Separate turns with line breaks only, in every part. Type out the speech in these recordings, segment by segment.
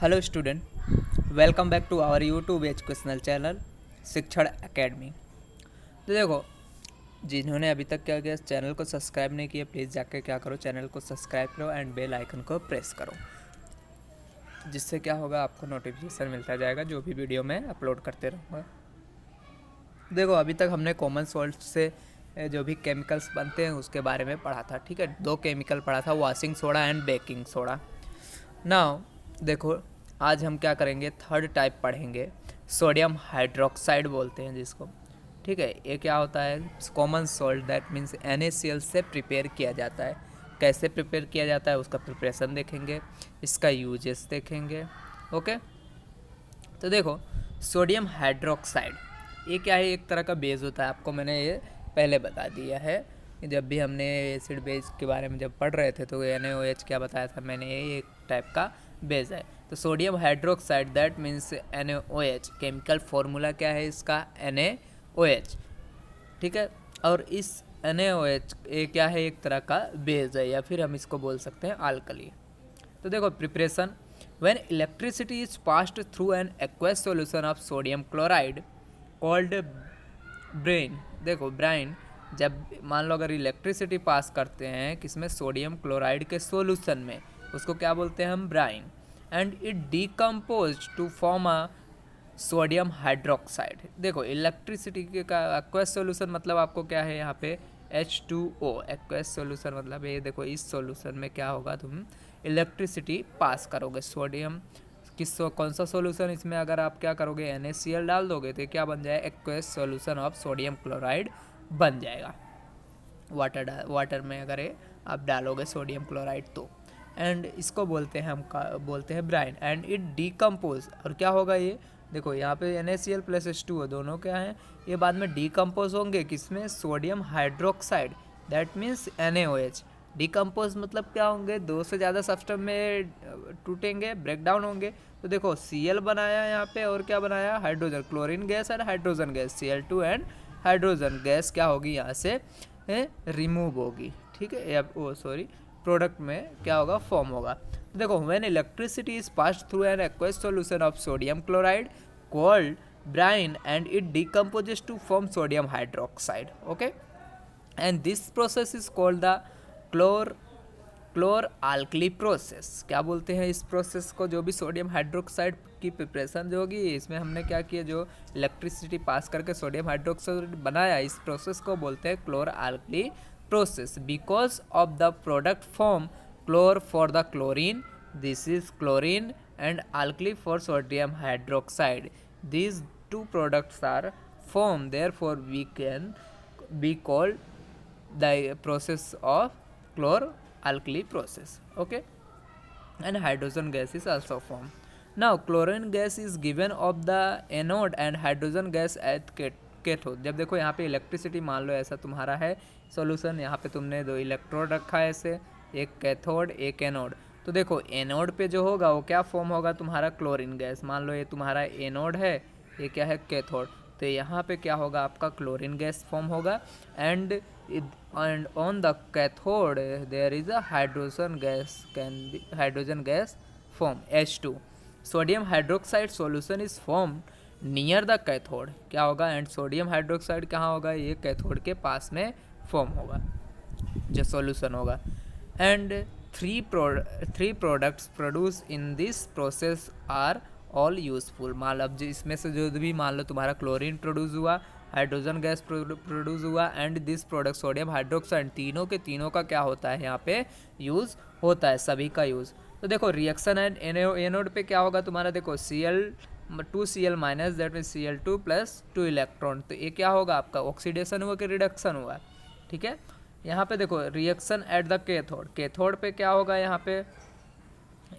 Hello student, welcome back to our YouTube educational channel Shikshan Academy. तो देखो, जिन्होंने अभी तक क्या किया, चैनल को सब्सक्राइब नहीं किया, प्लीज़ जाके क्या करो, चैनल को सब्सक्राइब करो एंड बेल आइकन को प्रेस करो, जिससे क्या होगा, आपको नोटिफिकेशन मिलता जाएगा जो भी वीडियो मैं अपलोड करते रहूँगा। देखो, अभी तक हमने कॉमन सॉल्ट से जो भी केमिकल्स बनते हैं उसके बारे में पढ़ा था। ठीक है, 2 केमिकल पढ़ा था, washing soda and baking soda. Now देखो, आज हम क्या करेंगे, थर्ड टाइप पढ़ेंगे, सोडियम हाइड्रोक्साइड बोलते हैं जिसको। ठीक है, ये क्या होता है, common salt that means NaCl से प्रिपेयर किया जाता है। कैसे प्रिपेयर किया जाता है उसका प्रिपरेशन देखेंगे, इसका यूजेस देखेंगे। ओके, तो देखो, सोडियम हाइड्रोक्साइड ये क्या है, एक तरह का बेस होता है। आपको मैंने ये पहले बता दिया है, जब भी हमने एसिड बेस के बारे में जब पढ़ रहे थे तो NaOH क्या बताया था मैंने, ये एक टाइप का बेस है। तो sodium hydroxide that means NaOH, chemical formula क्या है इसका, NaOH। ठीक है, और इस NaOH ये क्या है, एक तरह का बेस है, या फिर हम इसको बोल सकते हैं अल्कली। तो देखो, preparation, when electricity is passed through an aqueous solution of sodium chloride called brine। देखो, ब्राइन, जब मान लो अगर इलेक्ट्रिसिटी पास करते हैं किसमें, सोडियम क्लोराइड के सॉल्यूशन में, उसको क्या बोलते हैं हम, brine. And it decompose to form a sodium hydroxide. देखो, इलेक्ट्रिसिटी का एक्वस सॉल्यूशन मतलब आपको क्या है यहाँ पे, H2O। एक्वस सॉल्यूशन मतलब ये देखो, इस सॉल्यूशन में क्या होगा, तुम इलेक्ट्रिसिटी पास करोगे। सोडियम कौन सा सॉल्यूशन, इसमें अगर आप क्या करोगे, NaCl डाल दोगे तो क्या बन जाए, aqueous solution of sodium chloride बन जाएगा। वाटर में अगर ये आप डालोगे सोडियम क्लोराइड तो, एंड इसको बोलते हैं, हम बोलते हैं ब्राइन। एंड इट डिकम्पोज, और क्या होगा ये, देखो यहाँ पे NaCl प्लस H2O दोनों क्या हैं, ये बाद में डिकम्पोज होंगे किसमें, sodium hydroxide that means NaOH। Decompose मतलब क्या होंगे, 2 से ज़्यादा सब्सटेंस में टूटेंगे, ब्रेक डाउन होंगे। तो देखो, Cl बनाया यहाँ पे, और क्या बनाया, हाइड्रोजन, क्लोरीन गैस और hydrogen gas, Cl2 and hydrogen gas क्या होगी, यहाँ से रिमूव होगी। ठीक है, या सॉरी, प्रोडक्ट में क्या होगा, फॉर्म होगा। देखो, when electricity is passed through an aqueous solution of sodium chloride called brine and it decomposes to form sodium hydroxide. Okay, and this process is called the chlor alkali process. क्या बोलते हैं इस process को, जो भी sodium hydroxide की preparation जो होगी, इसमें हमने क्या किया, जो इलेक्ट्रिसिटी पास करके सोडियम हाइड्रोक्साइड बनाया, इस प्रोसेस को बोलते हैं क्लोर alkali process because of the product form chlor for the chlorine, this is chlorine, and alkali for sodium hydroxide. These two products are formed, therefore we can be called the process of chlor alkali process. Okay, and hydrogen gas is also formed. Now chlorine gas is given of the anode and hydrogen gas at cathode. जब देखो यहाँ पे electricity, मान लो ऐसा तुम्हारा है solution, यहाँ पे तुमने 2 इलेक्ट्रोड रखा है ऐसे, एक कैथोड एक एनोड। तो देखो, एनोड पे जो होगा वो क्या फॉर्म होगा, तुम्हारा क्लोरीन गैस। मान लो ये तुम्हारा एनोड है, ये क्या है, कैथोड। तो यहाँ पे क्या होगा, आपका क्लोरीन गैस फॉर्म होगा। And on the cathode there is a hydrogen gas form, H2। Sodium hydroxide solution is form near the cathode, क्या होगा, एंड सोडियम हाइड्रोक्साइड कहाँ होगा, ये कैथोड के पास में फॉर्म होगा जो सॉल्यूशन होगा। And three products produce in this process are all useful. मान लो, अब इसमें से जो भी, मान लो तुम्हारा क्लोरीन प्रोड्यूस हुआ, हाइड्रोजन गैस प्रोड्यूस हुआ, and this product sodium hydroxide, तीनों के तीनों का क्या होता है, यहाँ पे यूज़ होता है, सभी का यूज़। तो देखो, रिएक्शन एंड एनोड पे क्या होगा तुम्हारा, देखो Cl2Cl minus, that mean Cl2 plus 2 electron. तो ये क्या होगा, आपका ऑक्सीडेशन हुआ कि रिडक्शन हुआ। ठीक है, यहाँ पे देखो, रिएक्शन एट द कैथोड पे क्या होगा, यहाँ पे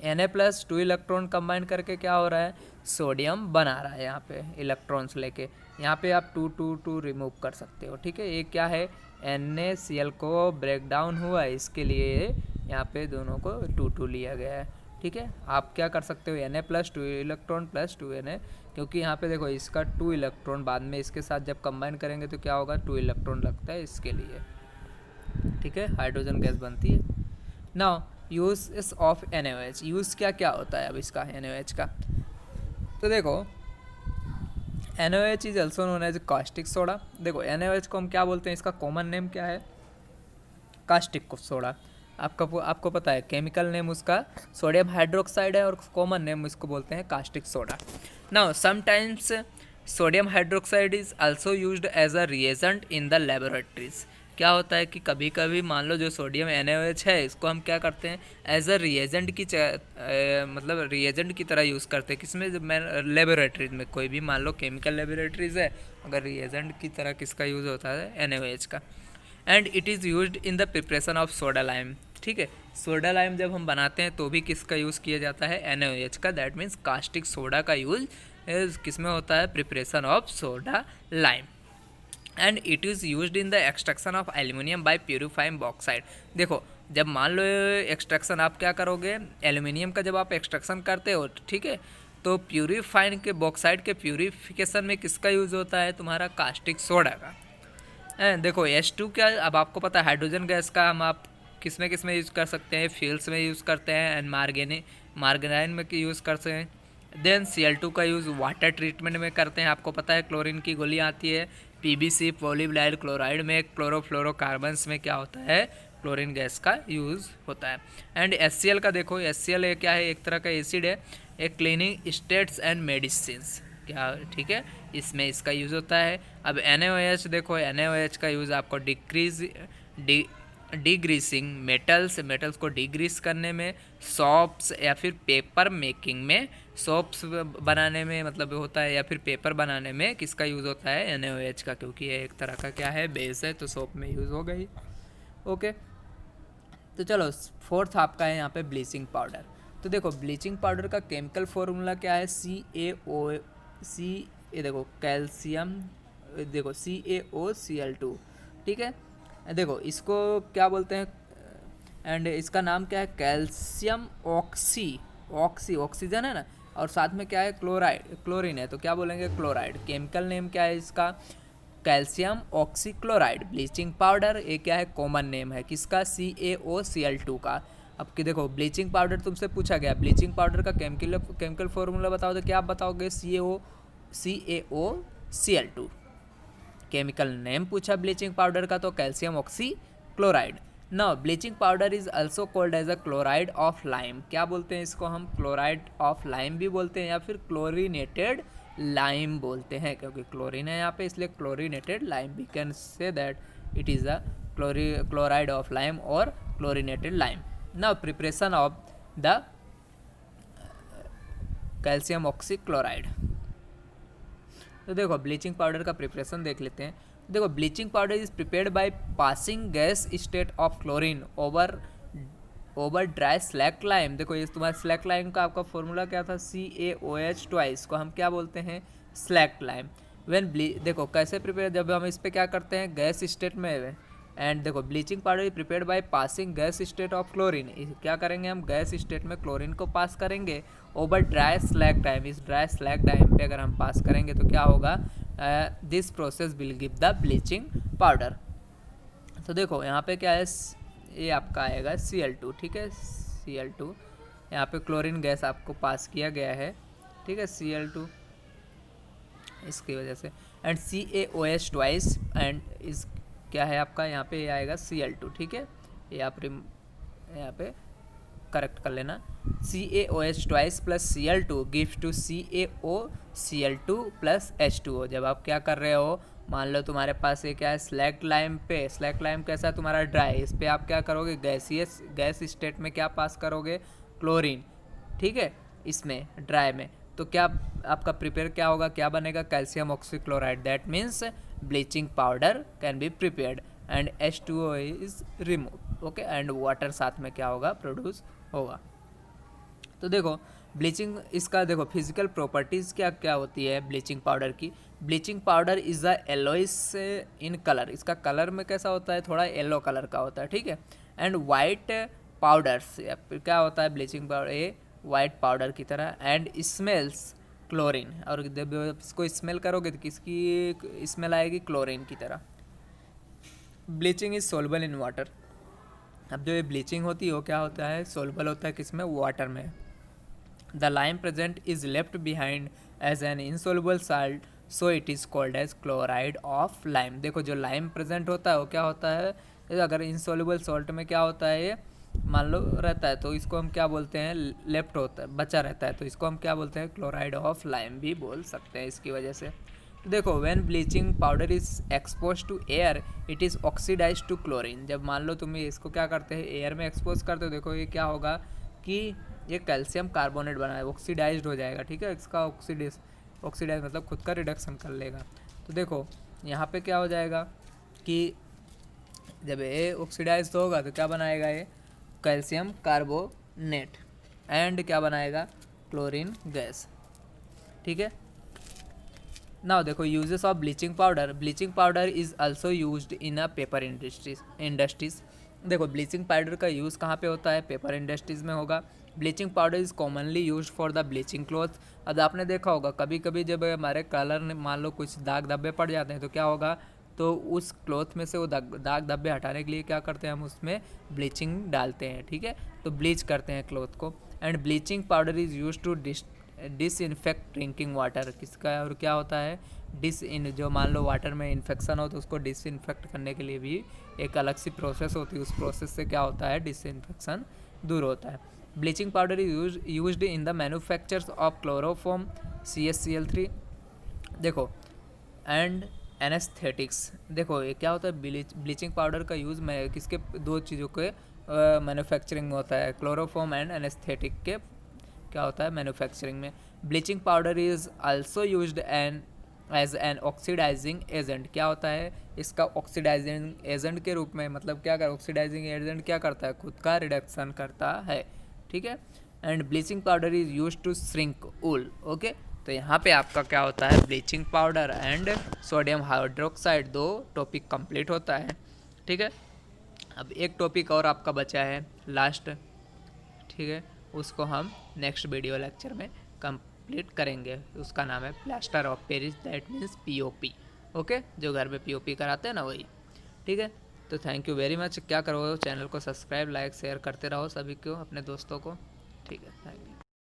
Na प्लस 2 इलेक्ट्रॉन कंबाइन करके क्या हो रहा है, सोडियम बना रहा है यहाँ पे इलेक्ट्रॉन्स लेके। यहाँ पे आप 2 रिमूव कर सकते हो। ठीक है, ये क्या है, NaCl को ब्रेक डाउन हुआ है, इसके लिए यहाँ पे दोनों को 2 लिया गया है। ठीक है, आप क्या कर सकते हो, Na plus 2 electron plus 2 Na, क्योंकि यहाँ पे देखो इसका 2 इलेक्ट्रॉन बाद में इसके साथ जब कंबाइन करेंगे तो क्या होगा, 2 इलेक्ट्रॉन लगता है इसके लिए। ठीक है, हाइड्रोजन गैस बनती है। Now use of NaOH, use क्या क्या होता है अब इसका NaOH का। तो देखो NaOH is also known as caustic soda. देखो NaOH को हम क्या बोलते हैं, इसका कॉमन नेम क्या है, कास्टिक सोडा। आपको पता है केमिकल नेम उसका सोडियम हाइड्रोक्साइड है और कॉमन नेम इसको बोलते हैं caustic soda. Now sometimes sodium hydroxide is also used as a reagent in the laboratories. क्या होता है कि कभी कभी मान लो जो सोडियम NaOH है इसको हम क्या करते हैं एज अ रिएजेंट की मतलब रिएजेंट की तरह यूज़ करते हैं किसमें, जब मैं लेबोरेटरीज में कोई भी मान लो केमिकल लेबोरेटरीज है, अगर रिएजेंट की तरह किसका यूज़ होता है NaOH का। And it is used in the preparation of soda lime. ठीक है, सोडा लाइम जब हम बनाते हैं तो भी किसका यूज़ किया जाता है NaOH का, दैट मीन्स कास्टिक सोडा का यूज किस में होता है, preparation of soda lime. And it is used in the extraction of aluminium by purifying bauxite. देखो जब मान लो एक्सट्रैक्शन आप क्या करोगे, एल्यूमिनियम का जब आप एक्सट्रैक्शन करते हो, ठीक है, तो प्यूरिफाइंग के बॉक्साइड के प्यूरिफिकेशन में किसका यूज़ होता है, तुम्हारा कास्टिक सोडा का। देखो H2 क्या, अब आपको पता है हाइड्रोजन गैस का हम आप किस में यूज़ कर सकते हैं, फ्यूल्स में यूज़ करते हैं एंड मार्गेनाइन में यूज़ करते हैं। देन Cl2 का यूज़ वाटर ट्रीटमेंट में करते हैं। आपको पता है क्लोरीन की गोली आती है PBC पॉलीविनाइल क्लोराइड में, क्लोरोफ्लोरोकार्बन्स में क्या होता है, क्लोरीन गैस का यूज़ होता है। एंड HCl का देखो, HCl क्या है, एक तरह का एसिड है, एक क्लीनिंग स्टेट्स एंड मेडिसिन्स क्या, ठीक है, इसमें इसका यूज़ होता है। अब NaOH देखो, NaOH का यूज़ आपको डिग्रीसिंग मेटल्स को डिग्रीस करने में, सॉप्स या फिर पेपर मेकिंग में, सॉप्स बनाने में मतलब होता है, या फिर पेपर बनाने में किसका यूज़ होता है, NaOH का, क्योंकि ये एक तरह का क्या है, बेस है, तो सॉप में यूज़ हो गई। ओके, तो चलो फोर्थ आपका है यहाँ पे ब्लीचिंग पाउडर। तो देखो ब्लीचिंग पाउडर का केमिकल फॉर्मूला क्या है, ये देखो कैल्शियम, देखो CaOCl2, ठीक है। देखो इसको क्या बोलते हैं, एंड इसका नाम क्या है, कैल्शियम ऑक्सीजन है ना, और साथ में क्या है, क्लोरीन है, तो क्या बोलेंगे, क्लोराइड। केमिकल नेम क्या है इसका, कैल्शियम ऑक्सीक्लोराइड। ब्लीचिंग पाउडर ये क्या है, कॉमन नेम है किसका, CaOCl2 का। अब कि देखो ब्लीचिंग पाउडर तुमसे पूछा गया, ब्लीचिंग पाउडर का केमिकल फॉर्मूला बताओ, तो क्या आप बताओगे, CaOCl2। केमिकल नेम पूछा ब्लीचिंग पाउडर का, तो calcium oxychloride. Now bleaching powder is also called as a chloride of lime. क्या बोलते हैं इसको हम, क्लोराइड ऑफ लाइम भी बोलते हैं, या फिर क्लोरीनेटेड लाइम बोलते हैं, क्योंकि क्लोरीन है यहाँ पे, इसलिए chlorinated lime, we can say that it is a chloride of lime और chlorinated lime. Now preparation of the calcium oxychloride. तो देखो ब्लीचिंग पाउडर का प्रिपरेशन देख लेते हैं। देखो bleaching powder is prepared by passing gas state of chlorine over dry slack lime. देखो ये तुम्हारा स्लैक लाइम का आपका फॉर्मूला क्या था, CaOH ट्वाइस को हम क्या बोलते हैं, स्लैक लाइम। देखो कैसे प्रिपेयर, जब हम इस पर क्या करते हैं, गैस स्टेट में। एंड देखो bleaching powder is prepared by passing gas state of chlorine. क्या करेंगे हम, गैस स्टेट में क्लोरीन को पास करेंगे ओवर ड्राई स्लैक टाइम। इस ड्राई स्लैक टाइम पे अगर हम पास करेंगे तो क्या होगा, this process will give the bleaching powder. तो देखो यहाँ पे क्या है, ये आपका आएगा Cl2, ठीक है, Cl2 यहाँ पे क्लोरीन गैस आपको पास किया गया है, ठीक है, Cl2 इसकी वजह से। एंड CaOH ट्वाइस, एंड इस क्या है आपका यहाँ पे ये आएगा Cl2, ठीक है, ये आप यहाँ पे करेक्ट कर लेना। CaOH twice plus Cl2 give to CaOCl2 plus H2O। जब आप क्या कर रहे हो, मान लो तुम्हारे पास ये क्या है, स्लैक लाइम पे, स्लैक लाइम कैसा है तुम्हारा, ड्राई, इस पे आप क्या करोगे, गैस स्टेट में क्या पास करोगे, क्लोरीन, ठीक है, इसमें ड्राई में, तो क्या आपका प्रिपेयर क्या होगा, क्या बनेगा, calcium oxychloride. That means bleaching powder can be prepared and H2O is remove, okay, and water साथ में क्या होगा, प्रोड्यूस होगा। तो देखो ब्लीचिंग, इसका देखो फिजिकल प्रॉपर्टीज़ क्या क्या होती है ब्लीचिंग पाउडर की। Bleaching powder is a yellowish in colour, इसका कलर में कैसा होता है, थोड़ा येलो कलर का होता है, ठीक है। एंड वाइट पाउडर्स, क्या होता है ब्लीचिंग पाउडर, ये वाइट पाउडर की तरह। एंड स्मेल्स क्लोरीन, और जब इसको स्मेल करोगे तो किसकी स्मेल आएगी, क्लोरीन की तरह। Bleaching is soluble in water. अब जो ये ब्लीचिंग होती है वो क्या होता है, सोल्युबल होता है किसमें, वाटर में। The lime present is left behind as an insoluble salt, so it is called as chloride of lime. देखो जो लाइम प्रेजेंट होता है वो क्या होता है, अगर इनसोल्युबल सॉल्ट में क्या होता है, ये मान लो रहता है तो इसको हम क्या बोलते हैं, लेफ्ट होता है, बचा रहता है, तो इसको हम क्या बोलते हैं, क्लोराइड ऑफ लाइम भी बोल सकते हैं इसकी वजह से। तो देखो when bleaching powder is expose to air it is oxidize to chlorine. जब मान लो तुम इसको क्या करते हैं, एयर में एक्सपोज करते हो, देखो ये क्या होगा कि ये कैल्शियम कार्बोनेट बना है, ऑक्सीडाइज्ड हो जाएगा, ठीक है, इसका ऑक्सीडाइज मतलब खुद का रिडक्शन कर लेगा। तो देखो यहाँ पे क्या हो जाएगा कि जब ये ऑक्सीडाइज होगा तो क्या बनाएगा, ये कैल्शियम कार्बोनेट एंड क्या बनाएगा, क्लोरीन गैस, ठीक है। नाउ देखो uses of bleaching powder is also used in a paper industries. देखो ब्लीचिंग पाउडर का यूज़ कहाँ पे होता है, पेपर इंडस्ट्रीज में होगा। Bleaching powder is commonly used for the bleaching cloth. अब आपने देखा होगा कभी कभी जब हमारे कलर में मान लो कुछ दाग धब्बे पड़ जाते हैं तो क्या होगा, तो उस क्लॉथ में से वो दाग धब्बे हटाने के लिए क्या करते हैं, हम उसमें ब्लीचिंग डालते हैं, ठीक है, तो ब्लीच करते हैं क्लॉथ को। And bleaching powder is use to disinfect drinking water, किसका और क्या होता है, जो मान लो वाटर में इन्फेक्शन हो तो उसको डिसइंफेक्ट करने के लिए भी एक अलग सी प्रोसेस होती है, उस प्रोसेस से क्या होता है, डिसइंफेक्शन दूर होता है। Bleaching powder is used in the manufactures of chloroform CaCl3। देखो एंड एनेस्थेटिक्स, देखो ये क्या होता है, ब्लीचिंग पाउडर का यूज़ में किसके, दो चीज़ों के मैन्युफैक्चरिंग होता है, क्लोरोफॉर्म एंड एनेस्थेटिक के क्या होता है, मैन्युफैक्चरिंग में। Bleaching powder is also used as an oxidizing agent, क्या होता है, इसका ऑक्सीडाइजिंग एजेंट के रूप में, मतलब क्या कर, ऑक्सीडाइजिंग एजेंट क्या करता है, खुद का रिडक्शन करता है, ठीक है। And bleaching powder is use to shrink wool, okay. तो यहाँ पे आपका क्या होता है, bleaching powder and sodium hydroxide, दो टॉपिक कंप्लीट होता है, ठीक है। अब एक टॉपिक और आपका बचा है लास्ट, ठीक है, उसको हम नेक्स्ट वीडियो लेक्चर में कंप्लीट करेंगे। उसका नाम है plaster of Paris, that means POP, okay, जो घर में POP कराते हैं ना वही, ठीक है। तो थैंक यू वेरी मच, क्या करो, चैनल को सब्सक्राइब लाइक शेयर करते रहो सभी को, अपने दोस्तों को, ठीक है, थैंक यू।